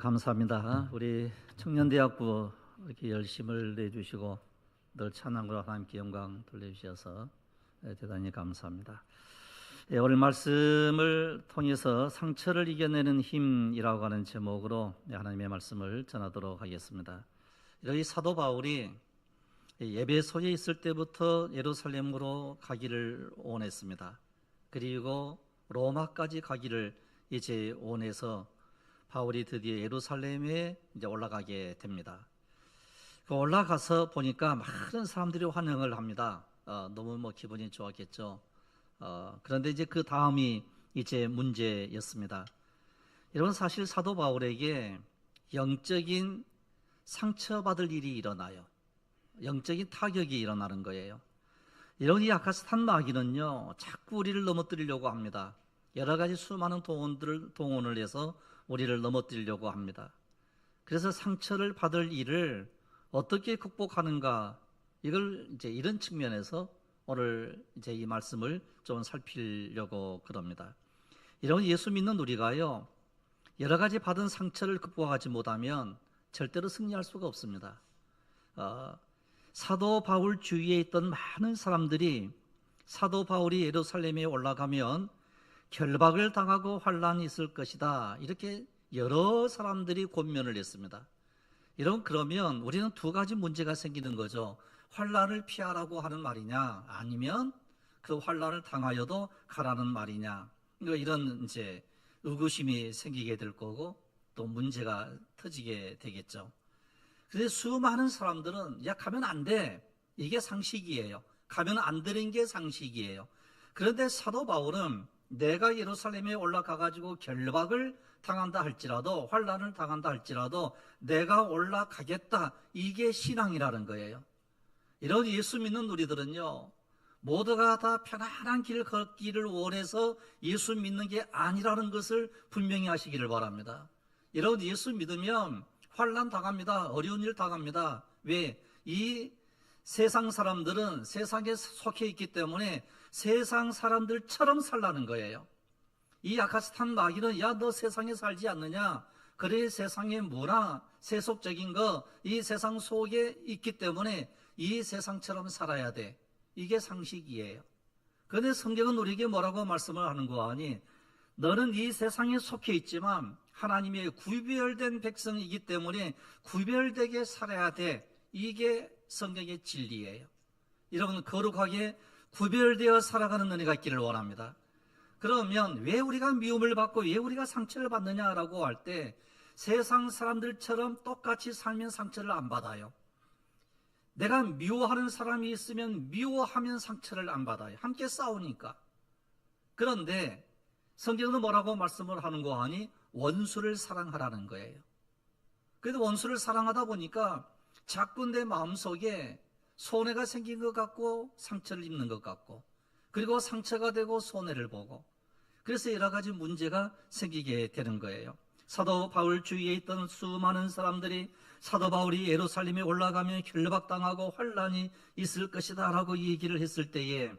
감사합니다. 우리 청년대학부 이렇게 열심을 내주시고 늘 찬양으로 하나님께 영광 돌려주셔서 대단히 감사합니다. 오늘 말씀을 통해서 상처를 이겨내는 힘이라고 하는 제목으로 하나님의 말씀을 전하도록 하겠습니다. 여기 사도 바울이 에베소에 있을 때부터 예루살렘으로 가기를 원했습니다. 그리고 로마까지 가기를 이제 원해서 바울이 드디어 예루살렘에 이제 올라가게 됩니다. 올라가서 보니까 많은 사람들이 환영을 합니다. 너무 기분이 좋았겠죠. 그런데 이제 그 다음이 이제 문제였습니다. 여러분, 사실 사도 바울에게 영적인 상처받을 일이 일어나요. 영적인 타격이 일어나는 거예요. 이런 이 아카스탄 마귀는요, 자꾸 우리를 넘어뜨리려고 합니다. 여러 가지 수많은 동원을 해서 우리를 넘어뜨리려고 합니다. 그래서 상처를 받을 일을 어떻게 극복하는가, 이걸 이제 이런 측면에서 오늘 이제 이 말씀을 좀 살피려고 그럽니다. 이런 예수 믿는 우리가요, 여러 가지 받은 상처를 극복하지 못하면 절대로 승리할 수가 없습니다. 사도 바울 주위에 있던 많은 사람들이 사도 바울이 예루살렘에 올라가면 결박을 당하고 환난이 있을 것이다, 이렇게 여러 사람들이 권면을 했습니다. 그러면 우리는 두 가지 문제가 생기는 거죠. 환난을 피하라고 하는 말이냐, 아니면 그 환난을 당하여도 가라는 말이냐, 이런 이제 의구심이 생기게 될 거고 또 문제가 터지게 되겠죠. 그런데 수많은 사람들은 야, 가면 안 돼, 이게 상식이에요. 가면 안 되는 게 상식이에요. 그런데 사도 바울은 내가 예루살렘에 올라가가지고 결박을 당한다 할지라도, 환난을 당한다 할지라도 내가 올라가겠다, 이게 신앙이라는 거예요. 이런 예수 믿는 우리들은요, 모두가 다 편안한 길 걷기를 원해서 예수 믿는 게 아니라는 것을 분명히 하시기를 바랍니다. 이런 예수 믿으면 환난 당합니다. 어려운 일 당합니다. 왜? 이 세상 사람들은 세상에 속해 있기 때문에 세상 사람들처럼 살라는 거예요. 이 아카스탄 마귀는 야, 너 세상에 살지 않느냐? 그래, 세상의 문화, 세속적인 거, 이 세상 속에 있기 때문에 이 세상처럼 살아야 돼, 이게 상식이에요. 그런데 성경은 우리에게 뭐라고 말씀을 하는 거 아니? 너는 이 세상에 속해 있지만 하나님의 구별된 백성이기 때문에 구별되게 살아야 돼, 이게 성경의 진리예요. 여러분, 거룩하게 구별되어 살아가는 은혜가 있기를 원합니다. 그러면 왜 우리가 미움을 받고 왜 우리가 상처를 받느냐라고 할 때, 세상 사람들처럼 똑같이 살면 상처를 안 받아요. 내가 미워하는 사람이 있으면 미워하면 상처를 안 받아요. 함께 싸우니까. 그런데 성경은 뭐라고 말씀을 하는 거 아니? 원수를 사랑하라는 거예요. 그래도 원수를 사랑하다 보니까 자꾸 내 마음속에 손해가 생긴 것 같고 상처를 입는 것 같고, 그리고 상처가 되고 손해를 보고, 그래서 여러 가지 문제가 생기게 되는 거예요. 사도 바울 주위에 있던 수많은 사람들이 사도 바울이 예루살렘에 올라가면 결박당하고 환난이 있을 것이다 라고 얘기를 했을 때에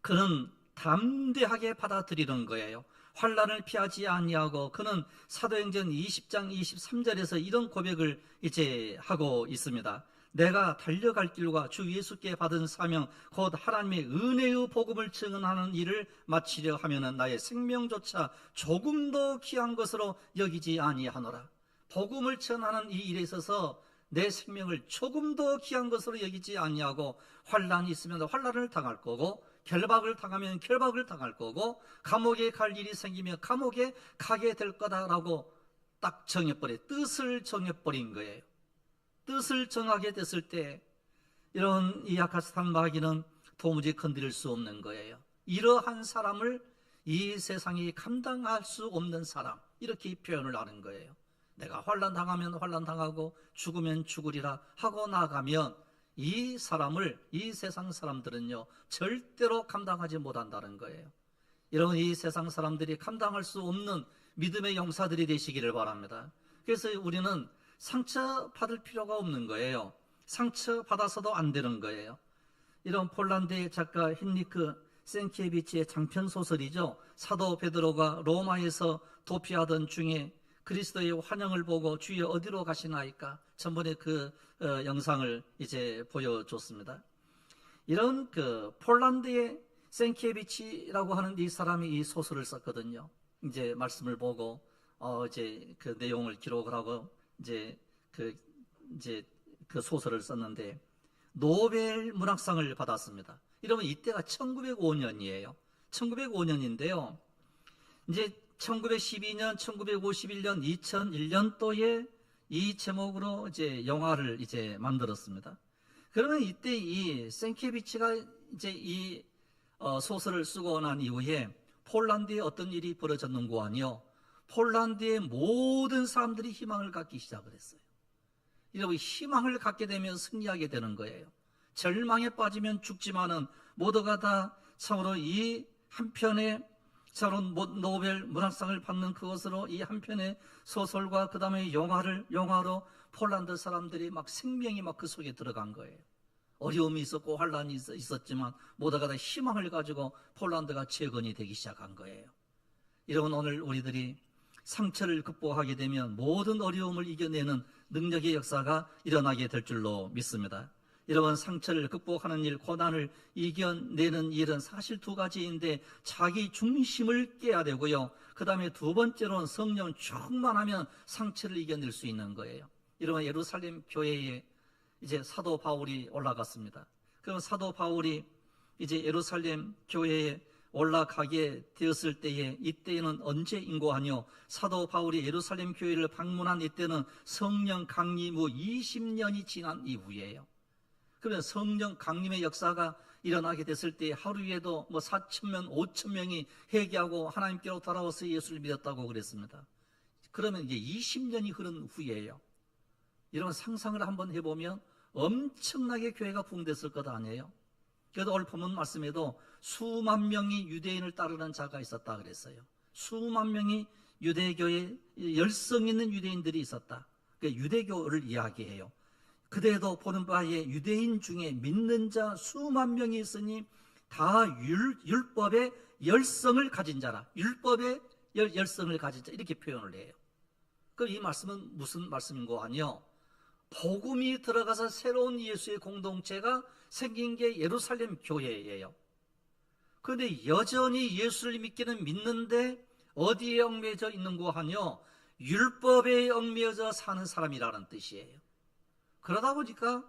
그는 담대하게 받아들이는 거예요. 환난을 피하지 아니하고 그는 사도행전 20장 23절에서 이런 고백을 이제 하고 있습니다. 내가 달려갈 길과 주 예수께 받은 사명 곧 하나님의 은혜의 복음을 증언하는 일을 마치려 하면은 나의 생명조차 조금 더 귀한 것으로 여기지 아니하노라. 복음을 전하는 이 일에 있어서 내 생명을 조금 더 귀한 것으로 여기지 아니하고, 환난이 있으면 환난을 당할 거고, 결박을 당하면 결박을 당할 거고, 감옥에 갈 일이 생기면 감옥에 가게 될 거다라고 딱 정해버려, 뜻을 정해버린 거예요. 뜻을 정하게 됐을 때 이런 이 아카스탄 마귀는 도무지 건드릴 수 없는 거예요. 이러한 사람을 이 세상이 감당할 수 없는 사람, 이렇게 표현을 하는 거예요. 내가 환난 당하면 환난 당하고 죽으면 죽으리라 하고 나가면 이 사람을 이 세상 사람들은요 절대로 감당하지 못한다는 거예요. 이런 이 세상 사람들이 감당할 수 없는 믿음의 용사들이 되시기를 바랍니다. 그래서 우리는 상처 받을 필요가 없는 거예요. 상처 받아서도 안 되는 거예요. 이런 폴란드의 작가 힌리크 센키에비치의 장편 소설이죠. 사도 베드로가 로마에서 도피하던 중에 그리스도의 환영을 보고 주여 어디로 가시나이까? 전번에 그 영상을 이제 보여줬습니다. 이런 그 폴란드의 센키에비치라고 하는 이 사람이 이 소설을 썼거든요. 이제 말씀을 보고 이제 그 내용을 기록을 하고 이제 그 소설을 썼는데 노벨 문학상을 받았습니다. 이러면 이때가 1905년이에요. 1905년인데요. 이제 1912년, 1951년, 2001년도에 이 제목으로 이제 영화를 이제 만들었습니다. 그러면 이때 이 센키에비치가 이제 이 소설을 쓰고 난 이후에 폴란드에 어떤 일이 벌어졌는고 하니요. 폴란드의 모든 사람들이 희망을 갖기 시작을 했어요. 이러면 희망을 갖게 되면 승리하게 되는 거예요. 절망에 빠지면 죽지만은 모두가 다 참으로 이 한편의 참으로 노벨 문학상을 받는 그것으로 이 한편의 소설과 그 다음에 영화로 폴란드 사람들이 막 생명이 막 그 속에 들어간 거예요. 어려움이 있었고 환란이 있었지만 모두가 다 희망을 가지고 폴란드가 재건이 되기 시작한 거예요. 여러분, 오늘 우리들이 상처를 극복하게 되면 모든 어려움을 이겨내는 능력의 역사가 일어나게 될 줄로 믿습니다. 여러분, 상처를 극복하는 일, 고난을 이겨내는 일은 사실 두 가지인데 자기 중심을 깨야 되고요. 그 다음에 두 번째로는 성령 충만하면 상처를 이겨낼 수 있는 거예요. 여러분, 예루살렘 교회에 이제 사도 바울이 올라갔습니다. 그럼 사도 바울이 이제 예루살렘 교회에 올라가게 되었을 때에 이때는 언제인고 하뇨? 사도 바울이 예루살렘 교회를 방문한 이때는 성령 강림 후 20년이 지난 이후예요. 그러면 성령 강림의 역사가 일어나게 됐을 때 하루에도 4,000명, 5,000명이 회개하고 하나님께로 돌아와서 예수를 믿었다고 그랬습니다. 그러면 이제 20년이 흐른 후에요. 이런 상상을 한번 해보면 엄청나게 교회가 부흥됐을 것 아니에요? 그래도 오늘 본문 말씀에도 수만 명이 유대인을 따르는 자가 있었다 그랬어요. 수만 명이 유대교에 열성 있는 유대인들이 있었다. 그러니까 유대교를 이야기해요. 그대도 보는 바에 유대인 중에 믿는 자 수만 명이 있으니 다 율법의 열성을 가진 자라. 율법의 열성을 가진 자, 이렇게 표현을 해요. 그럼 이 말씀은 무슨 말씀인고 하니요? 복음이 들어가서 새로운 예수의 공동체가 생긴 게 예루살렘 교회예요. 그런데 여전히 예수를 믿기는 믿는데 어디에 얽매여져 있는고 하뇨? 율법에 얽매여져 사는 사람이라는 뜻이에요. 그러다 보니까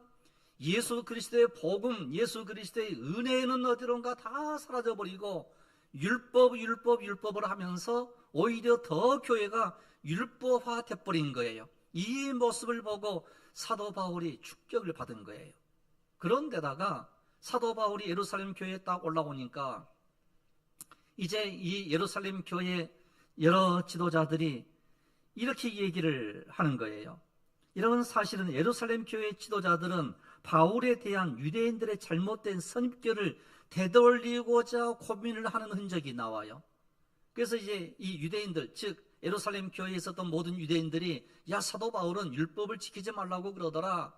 예수 그리스도의 복음, 예수 그리스도의 은혜는 어디론가 다 사라져버리고 율법을 하면서 오히려 더 교회가 율법화 돼버린 거예요. 이 모습을 보고 사도 바울이 충격을 받은 거예요. 그런데다가 사도 바울이 예루살렘 교회에 딱 올라오니까 이제 이 예루살렘 교회 여러 지도자들이 이렇게 얘기를 하는 거예요. 이런 사실은 예루살렘 교회 지도자들은 바울에 대한 유대인들의 잘못된 선입견을 되돌리고자 고민을 하는 흔적이 나와요. 그래서 이제 이 유대인들, 즉 예루살렘 교회에 있었던 모든 유대인들이 야, 사도 바울은 율법을 지키지 말라고 그러더라.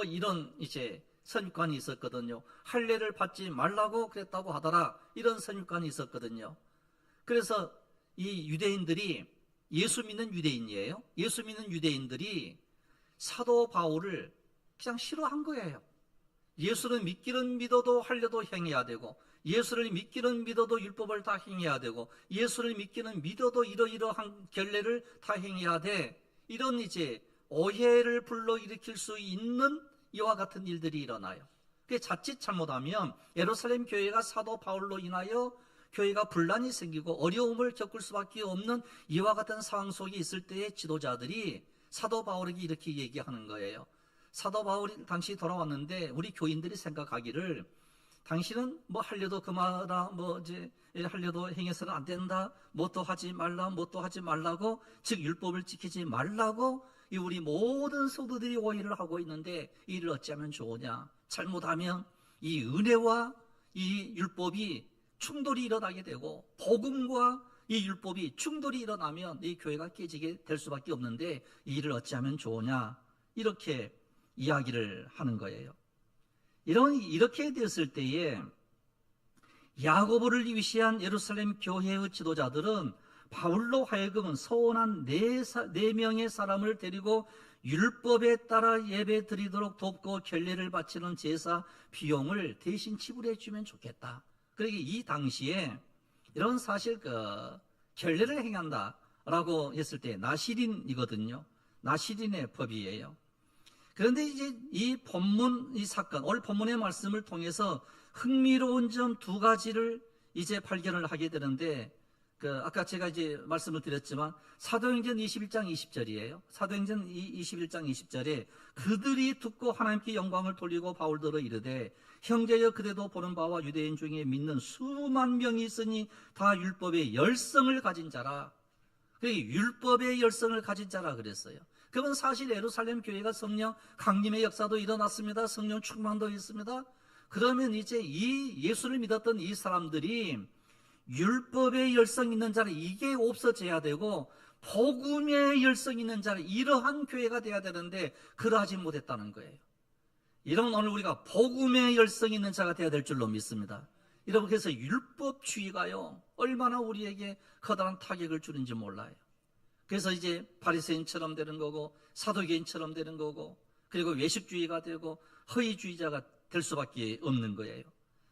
이런 이제 선입관이 있었거든요. 할례를 받지 말라고 그랬다고 하더라. 이런 선입관이 있었거든요. 그래서 이 유대인들이 예수 믿는 유대인이에요. 예수 믿는 유대인들이 사도 바울을 그냥 싫어한 거예요. 예수를 믿기는 믿어도 할례도 행해야 되고, 예수를 믿기는 믿어도 율법을 다 행해야 되고, 예수를 믿기는 믿어도 이러이러한 결례를 다 행해야 돼. 이런 이제 오해를 불러일으킬 수 있는 이와 같은 일들이 일어나요. 그게 자칫 잘못하면 예루살렘 교회가 사도 바울로 인하여 교회가 분란이 생기고 어려움을 겪을 수밖에 없는 이와 같은 상황 속에 있을 때의 지도자들이 사도 바울에게 이렇게 얘기하는 거예요. 사도 바울이 당시 돌아왔는데 우리 교인들이 생각하기를 당신은 할례도 그만하라, 이제 할례도 행해서는 안 된다, 뭣도 하지 말라, 뭣도 하지 말라고, 즉 율법을 지키지 말라고 이 우리 모든 성도들이 오해를 하고 있는데 이를 어찌하면 좋으냐? 잘못하면 이 은혜와 이 율법이 충돌이 일어나게 되고 복음과 이 율법이 충돌이 일어나면 이 교회가 깨지게 될 수밖에 없는데 이 일을 어찌하면 좋으냐? 이렇게 이야기를 하는 거예요. 이렇게 되었을 때에 야고보를 위시한 예루살렘 교회의 지도자들은 바울로 하여금은 서원한 네 명의 사람을 데리고 율법에 따라 예배 드리도록 돕고 결례를 바치는 제사 비용을 대신 지불해 주면 좋겠다. 그러기 이 당시에 이런 사실 결례를 행한다라고 했을 때 나시린이거든요. 나시린의 법이에요. 그런데 이제 이 본문, 이 사건, 오늘 본문의 말씀을 통해서 흥미로운 점 두 가지를 이제 발견을 하게 되는데, 아까 제가 이제 말씀을 드렸지만, 사도행전 21장 20절이에요. 사도행전 21장 20절에 그들이 듣고 하나님께 영광을 돌리고 바울더러 이르되, 형제여 그대도 보는 바와 유대인 중에 믿는 수만 명이 있으니 다 율법의 열성을 가진 자라. 율법의 열성을 가진 자라 그랬어요. 그건 사실 예루살렘 교회가 성령 강림의 역사도 일어났습니다. 성령 충만도 있습니다. 그러면 이제 이 예수를 믿었던 이 사람들이 율법의 열성 있는 자는 이게 없어져야 되고 복음의 열성 있는 자는 이러한 교회가 돼야 되는데 그러하지 못했다는 거예요. 여러분, 오늘 우리가 복음의 열성 있는 자가 돼야 될 줄로 믿습니다. 여러분, 그래서 율법주의가요 얼마나 우리에게 커다란 타격을 주는지 몰라요. 그래서 이제 바리새인처럼 되는 거고 사도개인처럼 되는 거고 그리고 외식주의가 되고 허위주의자가 될 수밖에 없는 거예요.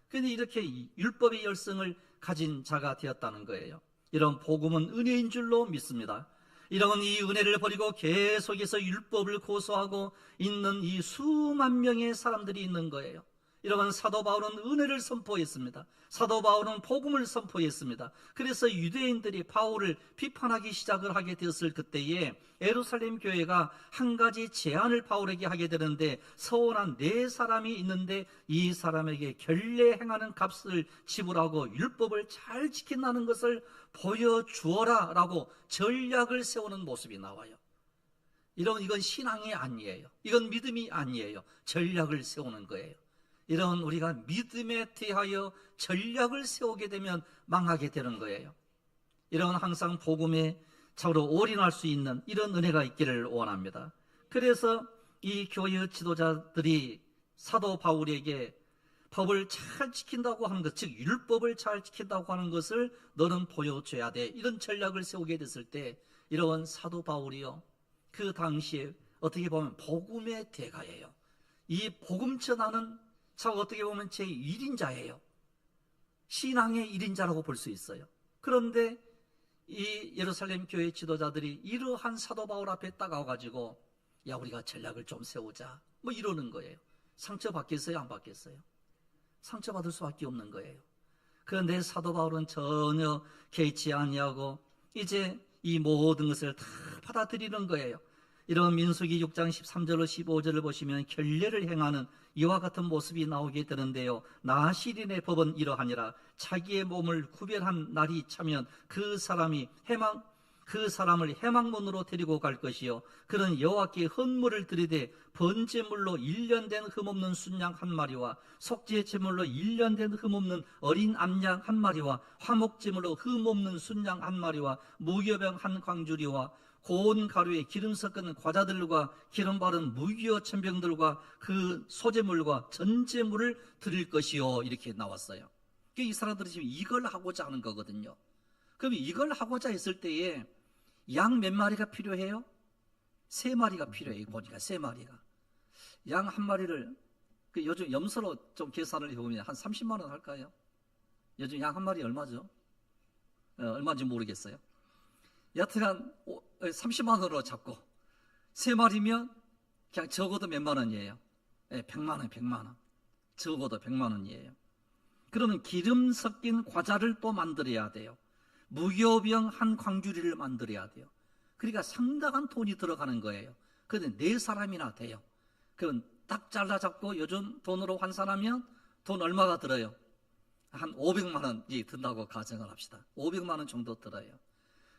그런데 이렇게 율법의 열성을 가진 자가 되었다는 거예요. 이런 복음은 은혜인 줄로 믿습니다. 이런 이 은혜를 버리고 계속해서 율법을 고수하고 있는 이 수만 명의 사람들이 있는 거예요. 이런 사도 바울은 은혜를 선포했습니다. 사도 바울은 복음을 선포했습니다. 그래서 유대인들이 바울을 비판하기 시작을 하게 되었을 그때에 예루살렘 교회가 한 가지 제안을 바울에게 하게 되는데, 서원한 네 사람이 있는데 이 사람에게 결례 행하는 값을 지불하고 율법을 잘 지킨다는 것을 보여주어라 라고 전략을 세우는 모습이 나와요. 이건 신앙이 아니에요. 이건 믿음이 아니에요. 전략을 세우는 거예요. 이런 우리가 믿음에 대하여 전략을 세우게 되면 망하게 되는 거예요. 이런 항상 복음에 참으로 올인할 수 있는 이런 은혜가 있기를 원합니다. 그래서 이 교회 지도자들이 사도 바울에게 법을 잘 지킨다고 하는 것, 즉 율법을 잘 지킨다고 하는 것을 너는 보여줘야 돼, 이런 전략을 세우게 됐을 때 이런 사도 바울이요, 그 당시에 어떻게 보면 복음의 대가예요. 이 복음 전하는 참 어떻게 보면 제1인자예요. 신앙의 1인자라고 볼 수 있어요. 그런데 이 예루살렘 교회 지도자들이 이러한 사도 바울 앞에 딱 와가지고 야, 우리가 전략을 좀 세우자 뭐 이러는 거예요. 상처받겠어요? 안 받겠어요? 상처받을 수밖에 없는 거예요. 그런데 사도 바울은 전혀 개의치 아니하고 이제 이 모든 것을 다 받아들이는 거예요. 이런 민수기 6장 13절로 15절을 보시면 결례를 행하는 이와 같은 모습이 나오게 되는데요. 나시린의 법은 이러하니라. 자기의 몸을 구별한 날이 차면 그 사람을 해망문으로 데리고 갈 것이요, 그는 여호와께 헌물을 드리되 번제물로 1년 된 흠없는 순양 한 마리와 속죄 제물로 1년 된 흠없는 어린 암양 한 마리와 화목제물로 흠없는 순양 한 마리와 무교병 한 광주리와 고운 가루에 기름 섞은 과자들과 기름 바른 무기여 천병들과 그 소제물과 전제물을 드릴 것이요, 이렇게 나왔어요. 이 사람들이 지금 이걸 하고자 하는 거거든요. 그럼 이걸 하고자 했을 때에 양 몇 마리가 필요해요? 3마리가 필요해요. 보니까 3마리가. 양 한 마리를 요즘 염소로 좀 계산을 해보면 한 30만 원 할까요? 요즘 양 한 마리 얼마죠? 얼마인지 모르겠어요. 여튼간 30만 원으로 잡고 3마리면 그냥 적어도 몇만 원이에요. 100만 원, 100만 원. 적어도 100만 원이에요. 그러면 기름 섞인 과자를 또 만들어야 돼요. 무교병 한 광주리를 만들어야 돼요. 그러니까 상당한 돈이 들어가는 거예요. 그런데 4사람이나 돼요. 그럼 딱 잘라 잡고 요즘 돈으로 환산하면 돈 얼마가 들어요? 한 500만 원이 든다고 가정을 합시다. 500만 원 정도 들어요.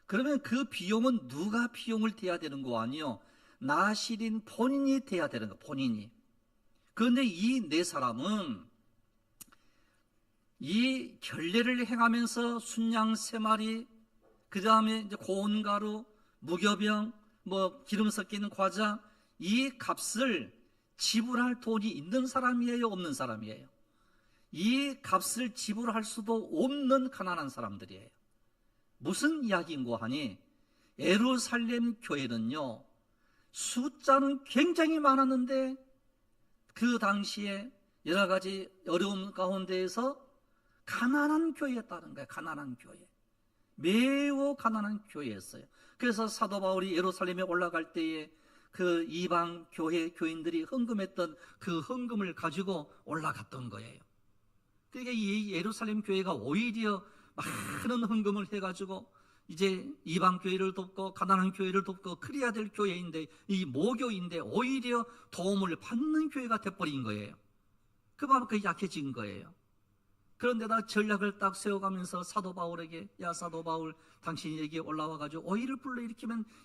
그러면 그 비용은 누가 비용을 대야 되는 거 아니요? 나시린 본인이 대야 되는 거, 본인이. 그런데 이 4사람은 이 결례를 행하면서 순양 3마리, 그 다음에 이제 고운 가루, 무교병, 기름 섞인 과자, 이 값을 지불할 돈이 있는 사람이에요, 없는 사람이에요? 이 값을 지불할 수도 없는 가난한 사람들이에요. 무슨 이야기인고 하니 예루살렘 교회는요, 숫자는 굉장히 많았는데 그 당시에 여러 가지 어려움 가운데에서 가난한 교회였다는 거예요. 가난한 교회. 매우 가난한 교회였어요. 그래서 사도 바울이 예루살렘에 올라갈 때에 그 이방 교회 교인들이 헌금했던 그 헌금을 가지고 올라갔던 거예요. 그러니까 이 예루살렘 교회가 오히려 많은 헌금을 해가지고 이제 이방 교회를 돕고 가난한 교회를 돕고 그래야 될 교회인데, 이 모교인데 오히려 도움을 받는 교회가 돼버린 거예요. 그 바로 그 약해진 거예요. 그런데다 전략을 딱 세워가면서 사도 바울에게, 야 사도 바울, 당신이 여기에 올라와가지고 오일을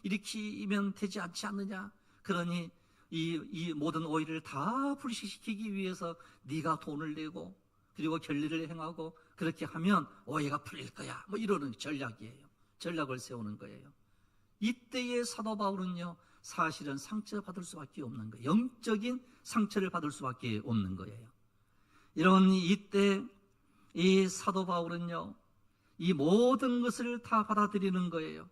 일으키면 되지 않지 않느냐. 그러니 이 모든 오일을 다 불식시키기 위해서 네가 돈을 내고 그리고 결례를 행하고 그렇게 하면 오해가 풀릴 거야. 뭐 이러는 전략이에요. 전략을 세우는 거예요. 이때의 사도 바울은요, 사실은 상처받을 수밖에 없는 거예요. 영적인 상처를 받을 수밖에 없는 거예요. 이런 이때 이 사도 바울은요, 이 모든 것을 다 받아들이는 거예요.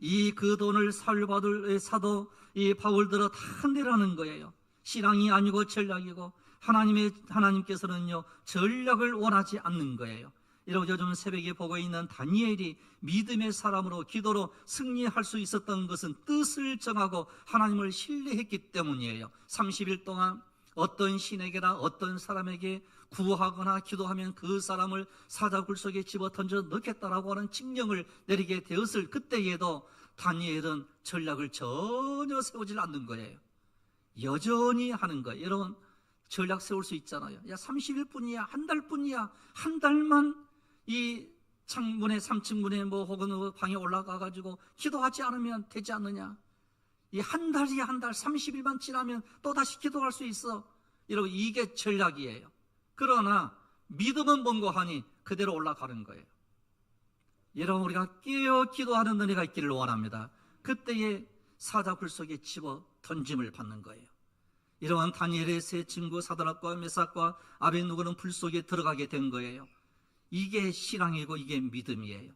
이 그 돈을 사울받을 사도 이 바울들어 다 내라는 거예요. 신앙이 아니고 전략이고 하나님께서는요, 전략을 원하지 않는 거예요. 이런 요즘 새벽에 보고 있는 다니엘이 믿음의 사람으로 기도로 승리할 수 있었던 것은 뜻을 정하고 하나님을 신뢰했기 때문이에요. 30일 동안 어떤 신에게나 어떤 사람에게 구하거나 기도하면 그 사람을 사자굴 속에 집어 던져 넣겠다라고 하는 칙령을 내리게 되었을 그때에도 다니엘은 전략을 전혀 세우질 않는 거예요. 여전히 하는 거예요. 여러분, 전략 세울 수 있잖아요. 야, 30일뿐이야, 한 달뿐이야, 한 달만 이 창문에 3층문에 뭐 혹은 방에 올라가 가지고 기도하지 않으면 되지 않느냐. 이 한 달이야, 한 달, 30일만 지나면 또 다시 기도할 수 있어. 여러분, 이게 전략이에요. 그러나 믿음은 뭔고 하니 그대로 올라가는 거예요. 여러분, 우리가 깨어 기도하는 은혜가 있기를 원합니다. 그때에 사자굴 속에 집어 던짐을 받는 거예요. 이러한 다니엘의 세 친구 사드락과 메삭과 아벤누고는 불 속에 들어가게 된 거예요. 이게 신앙이고 이게 믿음이에요.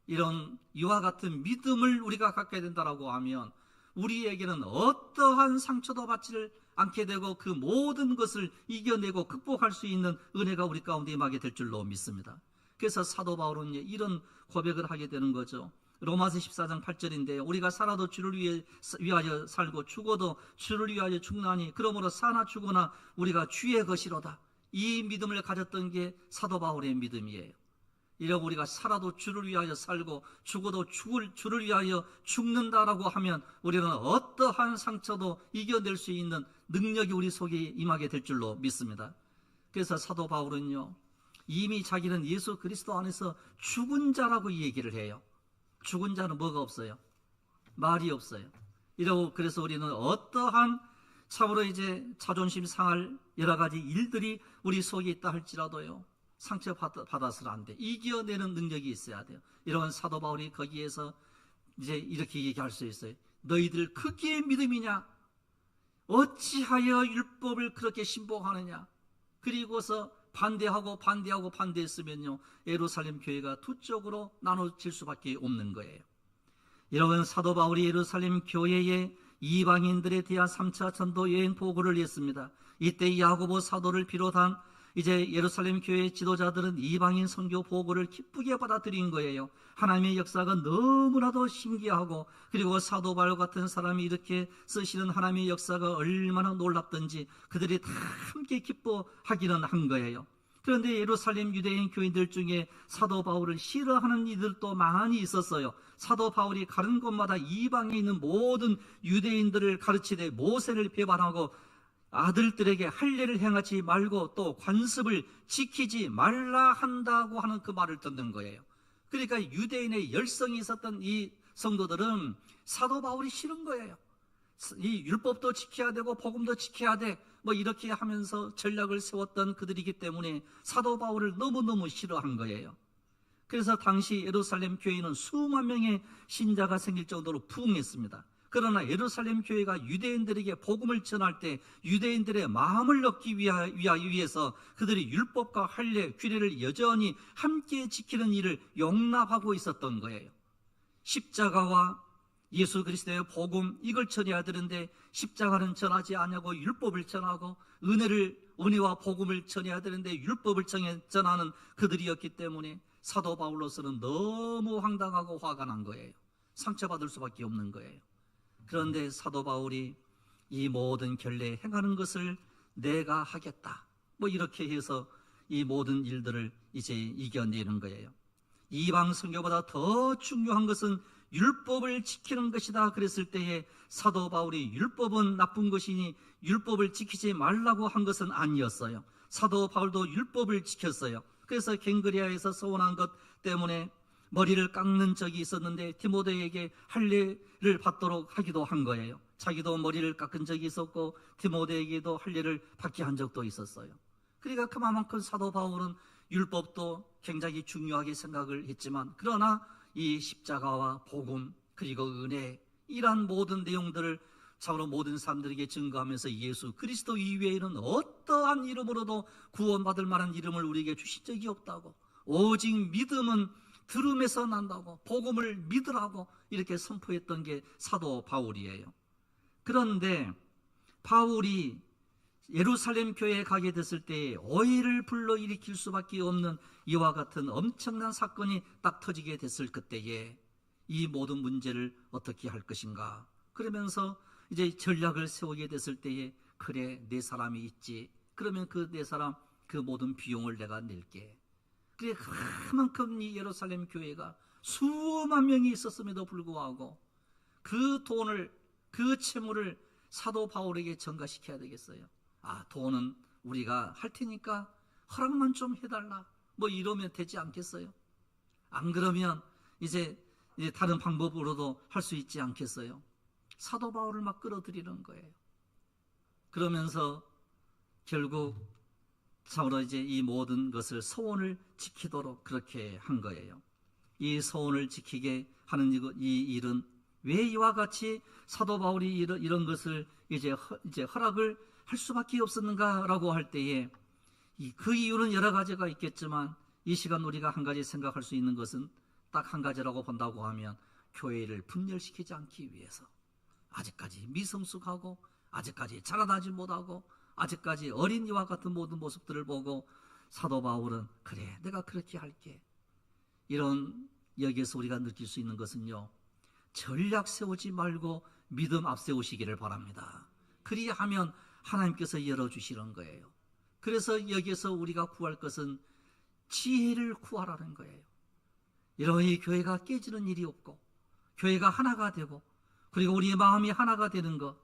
이런 이와 같은 믿음을 우리가 갖게 된다라고 하면 우리에게는 어떠한 상처도 받지 않게 되고 그 모든 것을 이겨내고 극복할 수 있는 은혜가 우리 가운데 임하게 될 줄로 믿습니다. 그래서 사도 바울은 이런 고백을 하게 되는 거죠. 로마서 14장 8절인데 우리가 살아도 주를 위하여 살고 죽어도 주를 위하여 죽나니 그러므로 사나 죽으나 우리가 주의 것이로다. 이 믿음을 가졌던 게 사도 바울의 믿음이에요. 이러고 우리가 살아도 주를 위하여 살고 죽어도 주를 위하여 죽는다라고 하면 우리는 어떠한 상처도 이겨낼 수 있는 능력이 우리 속에 임하게 될 줄로 믿습니다. 그래서 사도 바울은요, 이미 자기는 예수 그리스도 안에서 죽은 자라고 얘기를 해요. 죽은 자는 뭐가 없어요? 말이 없어요. 이러고 그래서 우리는 어떠한 참으로 이제 자존심 상할 여러 가지 일들이 우리 속에 있다 할지라도요, 상처 받아서는 안 돼. 이겨내는 능력이 있어야 돼요. 이런 사도 바울이 거기에서 이제 이렇게 얘기할 수 있어요. 너희들 크기의 믿음이냐? 어찌하여 율법을 그렇게 신봉하느냐? 그리고서 반대했으면요, 예루살렘 교회가 두 쪽으로 나눠질 수밖에 없는 거예요. 이런 사도 바울이 예루살렘 교회의 이방인들에 대한 3차 전도 여행 보고를 했습니다. 이때 야고보 사도를 비롯한 이제 예루살렘 교회의 지도자들은 이방인 선교 보고를 기쁘게 받아들인 거예요. 하나님의 역사가 너무나도 신기하고, 그리고 사도 바울 같은 사람이 이렇게 쓰시는 하나님의 역사가 얼마나 놀랍던지 그들이 다 함께 기뻐하기는 한 거예요. 그런데 예루살렘 유대인 교인들 중에 사도 바울을 싫어하는 이들도 많이 있었어요. 사도 바울이 가는 곳마다 이방에 있는 모든 유대인들을 가르치되 모세를 배반하고 아들들에게 할례를 행하지 말고 또 관습을 지키지 말라 한다고 하는 그 말을 듣는 거예요. 그러니까 유대인의 열성이 있었던 이 성도들은 사도 바울이 싫은 거예요. 이 율법도 지켜야 되고 복음도 지켜야 돼, 뭐 이렇게 하면서 전략을 세웠던 그들이기 때문에 사도 바울을 너무너무 싫어한 거예요. 그래서 당시 예루살렘 교회는 수만 명의 신자가 생길 정도로 부흥했습니다. 그러나 예루살렘 교회가 유대인들에게 복음을 전할 때 유대인들의 마음을 얻기 위해서 그들이 율법과 할례, 규례를 여전히 함께 지키는 일을 용납하고 있었던 거예요. 십자가와 예수 그리스도의 복음 이걸 전해야 되는데 십자가는 전하지 않냐고 율법을 전하고 은혜와 복음을 전해야 되는데 율법을 전하는 그들이었기 때문에 사도 바울로서는 너무 황당하고 화가 난 거예요. 상처받을 수밖에 없는 거예요. 그런데 사도 바울이 이 모든 결례 행하는 것을 내가 하겠다, 뭐 이렇게 해서 이 모든 일들을 이제 이겨내는 거예요. 이방 선교보다 더 중요한 것은 율법을 지키는 것이다 그랬을 때에 사도 바울이 율법은 나쁜 것이니 율법을 지키지 말라고 한 것은 아니었어요. 사도 바울도 율법을 지켰어요. 그래서 갱그리아에서 서원한 것 때문에 머리를 깎는 적이 있었는데 디모데에게 할례를 받도록 하기도 한 거예요. 자기도 머리를 깎은 적이 있었고 디모데에게도 할례를 받게 한 적도 있었어요. 그러니까 그만큼 사도 바울은 율법도 굉장히 중요하게 생각을 했지만, 그러나 이 십자가와 복음 그리고 은혜 이란 모든 내용들을 참으로 모든 사람들에게 증거하면서 예수 그리스도 이외에는 어떠한 이름으로도 구원받을 만한 이름을 우리에게 주신 적이 없다고, 오직 믿음은 들음에서 난다고, 복음을 믿으라고 이렇게 선포했던 게 사도 바울이에요. 그런데 바울이 예루살렘 교회에 가게 됐을 때 어이를 불러일으킬 수밖에 없는 이와 같은 엄청난 사건이 딱 터지게 됐을 그때에 이 모든 문제를 어떻게 할 것인가, 그러면서 이제 전략을 세우게 됐을 때에 그래 내 사람이 있지, 그러면 그 내 사람 그 모든 비용을 내가 낼게. 그래 그만큼 이 예루살렘 교회가 수만 명이 있었음에도 불구하고 그 돈을, 그 채무를 사도 바울에게 전가시켜야 되겠어요. 아, 돈은 우리가 할 테니까 허락만 좀 해달라, 뭐 이러면 되지 않겠어요? 안 그러면 이제 다른 방법으로도 할 수 있지 않겠어요? 사도 바울을 막 끌어들이는 거예요. 그러면서 결국 참으로 이제 이 모든 것을 서원을 지키도록 그렇게 한 거예요. 이 서원을 지키게 하는 이 일은 왜 이와 같이 사도 바울이 이런 것을 이제 허락을 할 수밖에 없었는가라고 할 때에 그 이유는 여러 가지가 있겠지만 이 시간 우리가 한 가지 생각할 수 있는 것은 딱 한 가지라고 본다고 하면 교회를 분열시키지 않기 위해서, 아직까지 미성숙하고 아직까지 자라나지 못하고 아직까지 어린이와 같은 모든 모습들을 보고 사도 바울은 그래 내가 그렇게 할게, 이런 여기에서 우리가 느낄 수 있는 것은요, 전략 세우지 말고 믿음 앞세우시기를 바랍니다. 그리하면 하나님께서 열어주시는 거예요. 그래서 여기에서 우리가 구할 것은 지혜를 구하라는 거예요. 이러니 교회가 깨지는 일이 없고 교회가 하나가 되고 그리고 우리의 마음이 하나가 되는 것.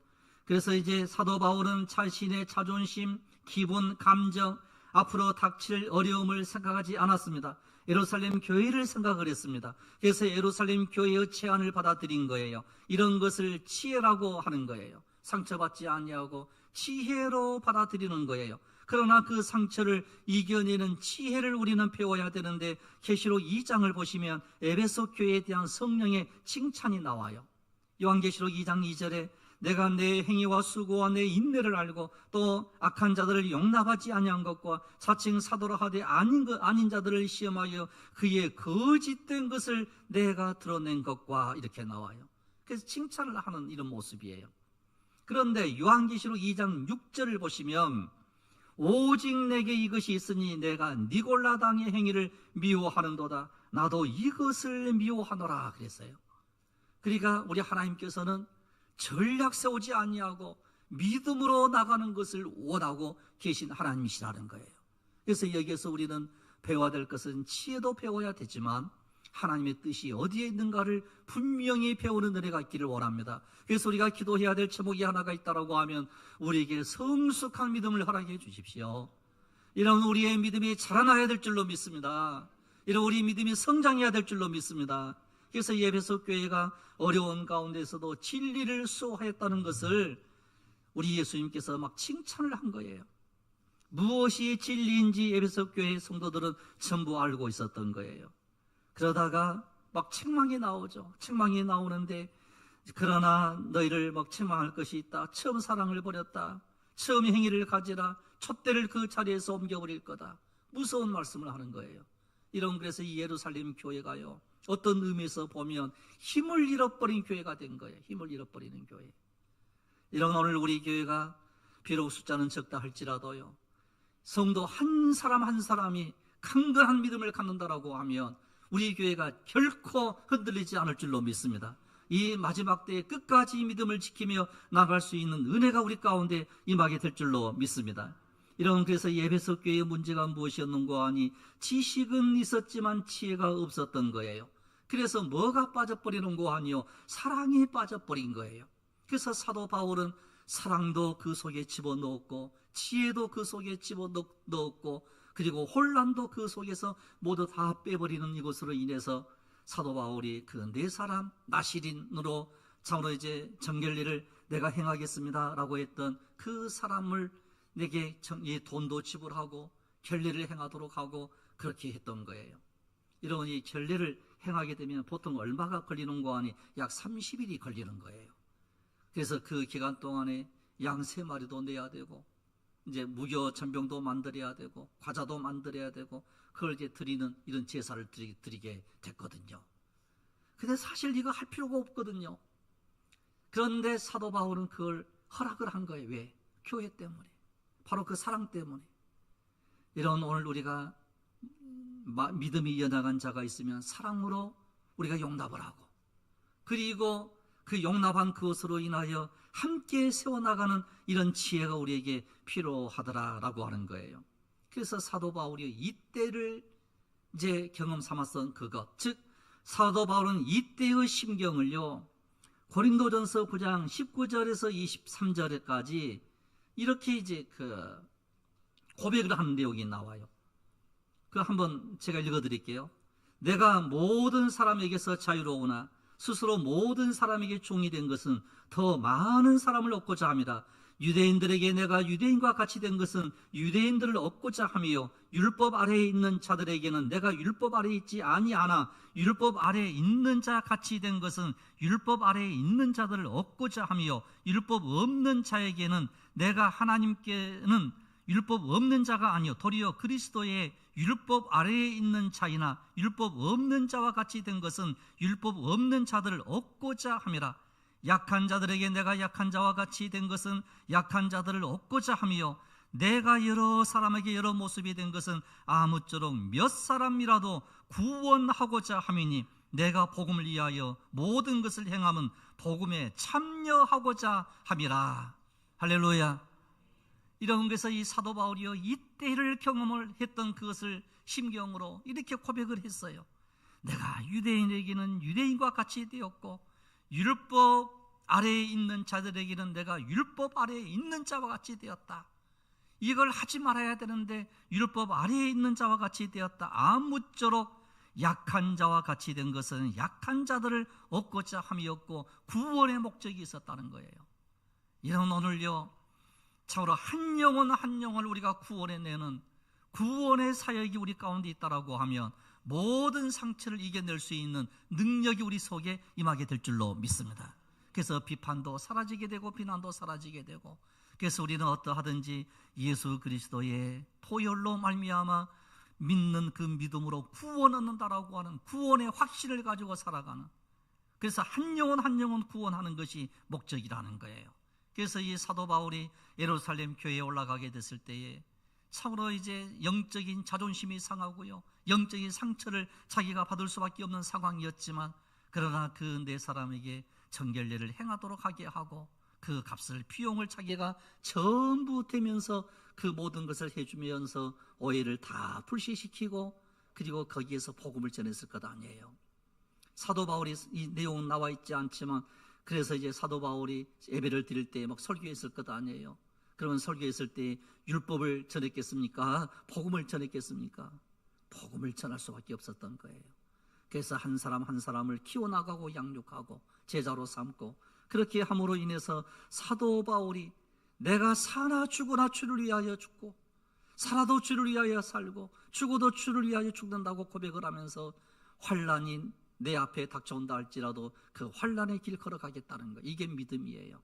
그래서 이제 사도 바울은 자신의 자존심, 기분, 감정, 앞으로 닥칠 어려움을 생각하지 않았습니다. 예루살렘 교회를 생각을 했습니다. 그래서 예루살렘 교회의 제안을 받아들인 거예요. 이런 것을 지혜라고 하는 거예요. 상처받지 아니하고 지혜로 받아들이는 거예요. 그러나 그 상처를 이겨내는 지혜를 우리는 배워야 되는데, 계시록 2장을 보시면 에베소 교회에 대한 성령의 칭찬이 나와요. 요한계시록 2장 2절에 내가 내 행위와 수고와 내 인내를 알고 또 악한 자들을 용납하지 아니한 것과 자칭 사도라 하되 아닌 자들을 시험하여 그의 거짓된 것을 내가 드러낸 것과 이렇게 나와요. 그래서 칭찬을 하는 이런 모습이에요. 그런데 요한계시록 2장 6절을 보시면 오직 내게 이것이 있으니 내가 니골라당의 행위를 미워하는도다. 나도 이것을 미워하노라 그랬어요. 그러니까 우리 하나님께서는 전략 세우지 아니하고 믿음으로 나가는 것을 원하고 계신 하나님이시라는 거예요. 그래서 여기에서 우리는 배워야 될 것은 지혜도 배워야 되지만 하나님의 뜻이 어디에 있는가를 분명히 배우는 은혜가 있기를 원합니다. 그래서 우리가 기도해야 될 제목이 하나가 있다고 하면 우리에게 성숙한 믿음을 허락해 주십시오. 이런 우리의 믿음이 자라나야 될 줄로 믿습니다. 이런 우리 믿음이 성장해야 될 줄로 믿습니다. 그래서 에베소 교회가 어려운 가운데서도 진리를 수호하였다는 것을 우리 예수님께서 막 칭찬을 한 거예요. 무엇이 진리인지 에베소 교회 성도들은 전부 알고 있었던 거예요. 그러다가 막 책망이 나오죠. 책망이 나오는데 그러나 너희를 막 책망할 것이 있다. 처음 사랑을 버렸다. 처음 행위를 가지라. 촛대를 그 자리에서 옮겨버릴 거다. 무서운 말씀을 하는 거예요. 이런 그래서 이 예루살렘 교회가요, 어떤 의미에서 보면 힘을 잃어버린 교회가 된 거예요. 힘을 잃어버리는 교회. 이런 오늘 우리 교회가 비록 숫자는 적다 할지라도요, 성도 한 사람 한 사람이 강건한 믿음을 갖는다라고 하면 우리 교회가 결코 흔들리지 않을 줄로 믿습니다. 이 마지막 때에 끝까지 믿음을 지키며 나갈 수 있는 은혜가 우리 가운데 임하게 될 줄로 믿습니다. 이런 그래서 에베소 교회의 문제가 무엇이었는가 하니 지식은 있었지만 지혜가 없었던 거예요. 그래서 뭐가 빠져버리는가 하니요, 사랑이 빠져버린 거예요. 그래서 사도 바울은 사랑도 그 속에 집어넣었고 지혜도 그 속에 집어넣었고 그리고 혼란도 그 속에서 모두 다 빼버리는 이것으로 인해서 사도 바울이 그 네 사람 나시린으로 참으로 이제 정결례를 내가 행하겠습니다 라고 했던 그 사람을 내게 돈도 지불하고 결례를 행하도록 하고 그렇게 했던 거예요. 이런 이 결례를 행하게 되면 보통 얼마가 걸리는가 하니 약 30일이 걸리는 거예요. 그래서 그 기간 동안에 양 3마리도 내야 되고 이제 무교 전병도 만들어야 되고 과자도 만들어야 되고 그걸 이제 드리는 이런 제사를 드리게 됐거든요. 근데 사실 이거 할 필요가 없거든요. 그런데 사도 바울은 그걸 허락을 한 거예요. 왜? 교회 때문에. 바로 그 사랑 때문에. 이런 오늘 우리가 믿음이 연약한 자가 있으면 사랑으로 우리가 용납을 하고 그리고 그 용납한 그것으로 인하여 함께 세워나가는 이런 지혜가 우리에게 필요하더라라고 하는 거예요. 그래서 사도 바울이 이때를 이제 경험 삼았던 그것, 즉 사도 바울은 이때의 심경을요, 고린도전서 9장 19절에서 23절까지 이렇게 이제 그 고백을 하는 내용이 나와요. 그 한번 제가 읽어드릴게요. 내가 모든 사람에게서 자유로우나 스스로 모든 사람에게 종이 된 것은 더 많은 사람을 얻고자 합니다. 유대인들에게 내가 유대인과 같이 된 것은 유대인들을 얻고자 함이요 율법 아래에 있는 자들에게는 내가 율법 아래에 있지 아니하나 율법 아래에 있는 자 같이 된 것은 율법 아래에 있는 자들을 얻고자 함이요 율법 없는 자에게는 내가 하나님께는 율법 없는 자가 아니요 도리어 그리스도의 율법 아래에 있는 자이나 율법 없는 자와 같이 된 것은 율법 없는 자들을 얻고자 함이라. 약한 자들에게 내가 약한 자와 같이 된 것은 약한 자들을 얻고자 함이요 내가 여러 사람에게 여러 모습이 된 것은 아무쪼록 몇 사람이라도 구원하고자 함이니 내가 복음을 위하여 모든 것을 행함은 복음에 참여하고자 함이라. 할렐루야. 이런 것에서 이 사도 바울이요 이때를 경험을 했던 그것을 심경으로 이렇게 고백을 했어요. 내가 유대인에게는 유대인과 같이 되었고 율법 아래에 있는 자들에게는 내가 율법 아래에 있는 자와 같이 되었다. 이걸 하지 말아야 되는데 율법 아래에 있는 자와 같이 되었다. 아무쪼록 약한 자와 같이 된 것은 약한 자들을 얻고자 함이었고 구원의 목적이 있었다는 거예요. 이런 오늘요 참으로 한 영혼 한 영혼을 우리가 구원해내는 구원의 사역이 우리 가운데 있다라고 하면 모든 상처를 이겨낼 수 있는 능력이 우리 속에 임하게 될 줄로 믿습니다. 그래서 비판도 사라지게 되고 비난도 사라지게 되고 그래서 우리는 어떠하든지 예수 그리스도의 보혈로 말미암아 믿는 그 믿음으로 구원 얻는다라고 하는 구원의 확신을 가지고 살아가는 그래서 한 영혼 한 영혼 구원하는 것이 목적이라는 거예요. 그래서 이 사도 바울이 예루살렘 교회에 올라가게 됐을 때에 참으로 이제 영적인 자존심이 상하고요 영적인 상처를 자기가 받을 수밖에 없는 상황이었지만 그러나 그 네 사람에게 정결례를 행하도록 하게 하고 그 값을 비용을 자기가 전부 대면서 그 모든 것을 해주면서 오해를 다 불씨시키고 그리고 거기에서 복음을 전했을 것 아니에요. 사도 바울이 이 내용은 나와 있지 않지만 그래서 이제 사도 바울이 예배를 드릴 때 막 설교했을 것 아니에요. 그러면 설교했을 때 율법을 전했겠습니까? 복음을 전했겠습니까? 복음을 전할 수밖에 없었던 거예요. 그래서 한 사람 한 사람을 키워나가고 양육하고 제자로 삼고 그렇게 함으로 인해서 사도 바울이 내가 사나 죽으나 주를 위하여 죽고 살아도 주를 위하여 살고 죽어도 주를 위하여 죽는다고 고백을 하면서 환난이 내 앞에 닥쳐온다 할지라도 그 환난의 길 걸어가겠다는 거 이게 믿음이에요.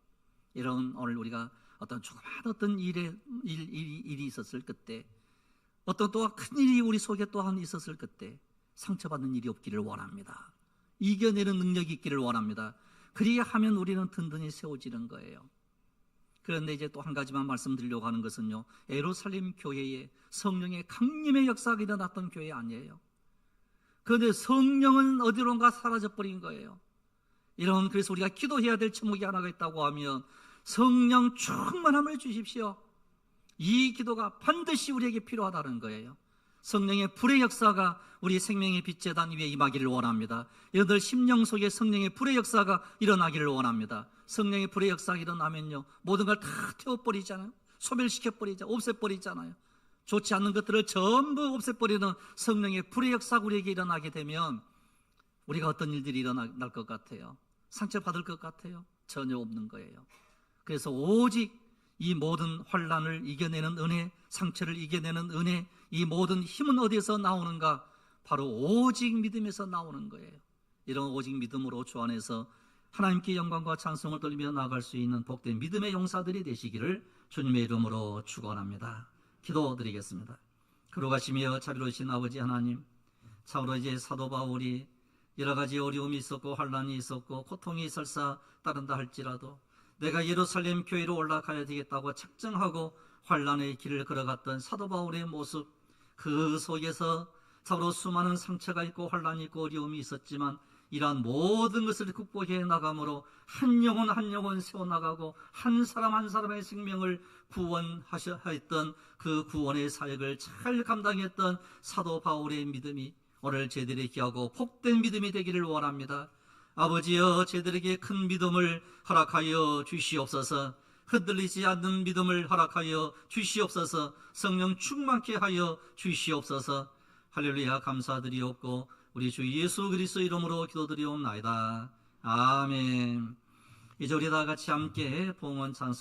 이런 오늘 우리가 어떤 조그마한 어떤 일이 있었을 그때 어떤 또한 큰 일이 우리 속에 또한 있었을 그때 상처받는 일이 없기를 원합니다. 이겨내는 능력이 있기를 원합니다. 그리하면 우리는 든든히 세워지는 거예요. 그런데 이제 또 한 가지만 말씀드리려고 하는 것은요, 예루살렘 교회에 성령의 강림의 역사가 일어났던 교회 아니에요. 그런데 성령은 어디론가 사라져버린 거예요. 그래서 우리가 기도해야 될 제목이 하나가 있다고 하면 성령 충만함을 주십시오. 이 기도가 반드시 우리에게 필요하다는 거예요. 성령의 불의 역사가 우리 생명의 빛 제단 위에 임하기를 원합니다. 여러분들 심령 속에 성령의 불의 역사가 일어나기를 원합니다. 성령의 불의 역사가 일어나면요, 모든 걸 다 태워버리잖아요. 소멸시켜버리잖아요. 없애버리잖아요. 좋지 않는 것들을 전부 없애버리는 성령의 불의 역사가 우리에게 일어나게 되면 우리가 어떤 일들이 일어날 것 같아요? 상처받을 것 같아요? 전혀 없는 거예요. 그래서 오직 이 모든 환난을 이겨내는 은혜, 상처를 이겨내는 은혜, 이 모든 힘은 어디에서 나오는가? 바로 오직 믿음에서 나오는 거예요. 이런 오직 믿음으로 주 안에서 하나님께 영광과 찬송을 돌리며 나아갈 수 있는 복된 믿음의 용사들이 되시기를 주님의 이름으로 축원합니다. 기도드리겠습니다. 그러가시며 자비로우신 아버지 하나님, 참으로 이제 사도 바울이 여러 가지 어려움이 있었고 환난이 있었고 고통이 설사 따른다 할지라도 내가 예루살렘 교회로 올라가야 되겠다고 작정하고 환난의 길을 걸어갔던 사도 바울의 모습, 그 속에서 참으로 수많은 상처가 있고 환난이 있고 어려움이 있었지만 이러한 모든 것을 극복해 나감으로 한 영혼 한 영혼 세워나가고 한 사람 한 사람의 생명을 구원하셨던 그 구원의 사역을 잘 감당했던 사도 바울의 믿음이 오늘 저희들에게 귀하고 복된 믿음이 되기를 원합니다. 아버지여, 저희들에게 큰 믿음을 허락하여 주시옵소서. 흔들리지 않는 믿음을 허락하여 주시옵소서. 성령 충만케 하여 주시옵소서. 할렐루야, 감사드리옵고 우리 주 예수 그리스도 이름으로 기도드리옵나이다. 아멘. 이제 우리 다 같이 함께 봉헌 찬송